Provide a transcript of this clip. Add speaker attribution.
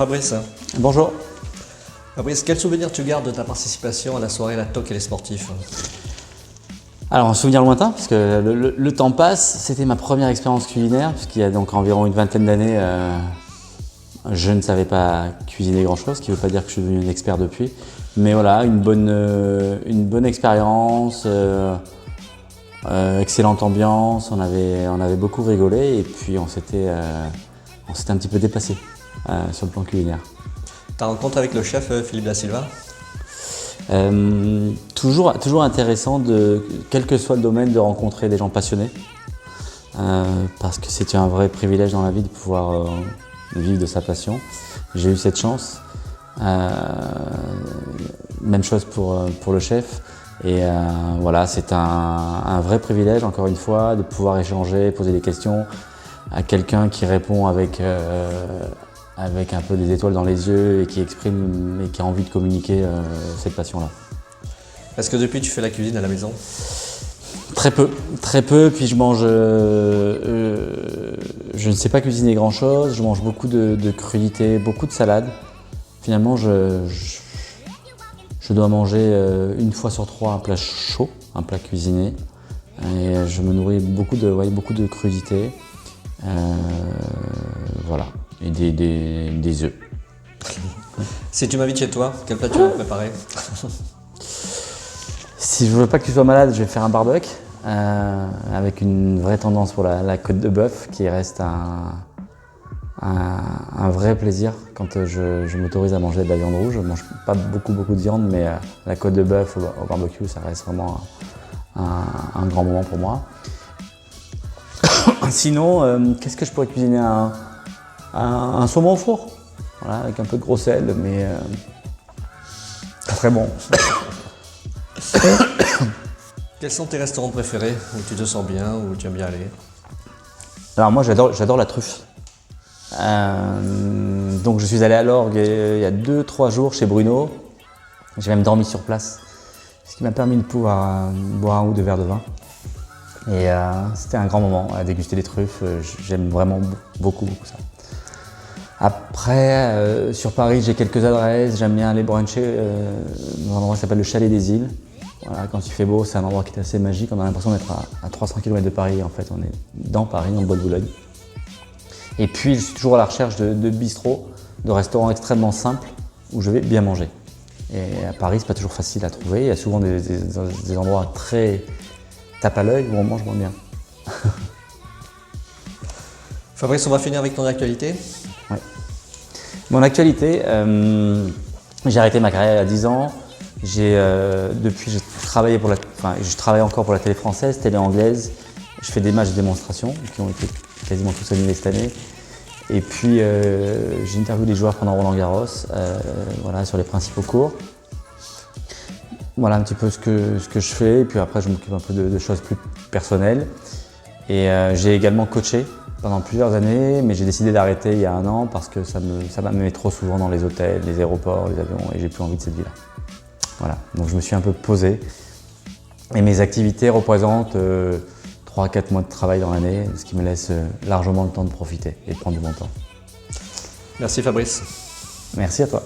Speaker 1: Fabrice.
Speaker 2: Bonjour.
Speaker 1: Fabrice, quel souvenir tu gardes de ta participation à la soirée La Toque et les sportifs?
Speaker 2: Alors un souvenir lointain, parce que le temps passe, c'était ma première expérience culinaire, puisqu'il y a donc environ une vingtaine d'années, je ne savais pas cuisiner grand-chose, ce qui ne veut pas dire que je suis devenu un expert depuis. Mais voilà, une bonne expérience, excellente ambiance, on avait beaucoup rigolé et puis on s'était un petit peu dépassé sur le plan culinaire.
Speaker 1: Ta rencontre avec le chef Philippe Da Silva?
Speaker 2: Toujours intéressant, quel que soit le domaine, de rencontrer des gens passionnés, parce que c'est un vrai privilège dans la vie de pouvoir vivre de sa passion. J'ai eu cette chance. Même chose pour le chef. Et voilà, c'est un vrai privilège, encore une fois, de pouvoir échanger, poser des questions à quelqu'un qui répond avec un peu des étoiles dans les yeux et qui exprime et qui a envie de communiquer cette passion-là.
Speaker 1: Est-ce que depuis tu fais la cuisine à la maison?
Speaker 2: Très peu, puis je mange, je ne sais pas cuisiner grand-chose, je mange beaucoup de crudités, beaucoup de salades. Finalement, je dois manger une fois sur trois un plat chaud, un plat cuisiné, et je me nourris beaucoup de crudités, voilà, et des œufs.
Speaker 1: Si tu m'invites chez toi, quel plat tu vas me préparer?
Speaker 2: Si je veux pas que tu sois malade, je vais faire un barbecue, avec une vraie tendance pour la côte de bœuf, qui reste un vrai plaisir quand je m'autorise à manger de la viande rouge. Je ne mange pas beaucoup de viande, mais la côte de bœuf au barbecue, ça reste vraiment un grand moment pour moi. Sinon, qu'est-ce que je pourrais cuisiner? Un saumon au four, voilà, avec un peu de gros sel, mais très bon.
Speaker 1: Quels sont tes restaurants préférés où tu te sens bien, où tu aimes bien aller?
Speaker 2: Alors moi, j'adore la truffe. Donc je suis allé à l'Orgue il y a 2-3 jours chez Bruno. J'ai même dormi sur place, ce qui m'a permis de pouvoir boire un ou deux verres de vin. Et c'était un grand moment à déguster les truffes. J'aime vraiment beaucoup ça. Après, sur Paris, j'ai quelques adresses. J'aime bien aller bruncher dans un endroit qui s'appelle le Chalet des Îles. Voilà, quand il fait beau, c'est un endroit qui est assez magique. On a l'impression d'être à 300 km de Paris. En fait, on est dans Paris, dans le Bois de Boulogne. Et puis, je suis toujours à la recherche de bistrots, de restaurants extrêmement simples où je vais bien manger. Et à Paris, c'est pas toujours facile à trouver. Il y a souvent des endroits très tape à l'œil où on mange moins bien.
Speaker 1: Fabrice, on va finir avec ton actualité.
Speaker 2: Ouais. Mon actualité, j'ai arrêté ma carrière à 10 ans. Depuis, je travaille encore pour la télé française, télé anglaise. Je fais des matchs de démonstration qui ont été quasiment tous annulés cette année. Et puis, j'ai interviewé des joueurs pendant Roland-Garros, voilà, sur les principaux cours. Voilà un petit peu ce que je fais. Et puis après, je m'occupe un peu de choses plus personnelles. Et j'ai également coaché pendant plusieurs années, mais j'ai décidé d'arrêter il y a 1 an parce que ça m'amenait trop souvent dans les hôtels, les aéroports, les avions, et j'ai plus envie de cette vie-là. Voilà, donc je me suis un peu posé. Et mes activités représentent 3-4 mois de travail dans l'année, ce qui me laisse largement le temps de profiter et de prendre du bon temps.
Speaker 1: Merci Fabrice.
Speaker 2: Merci à toi.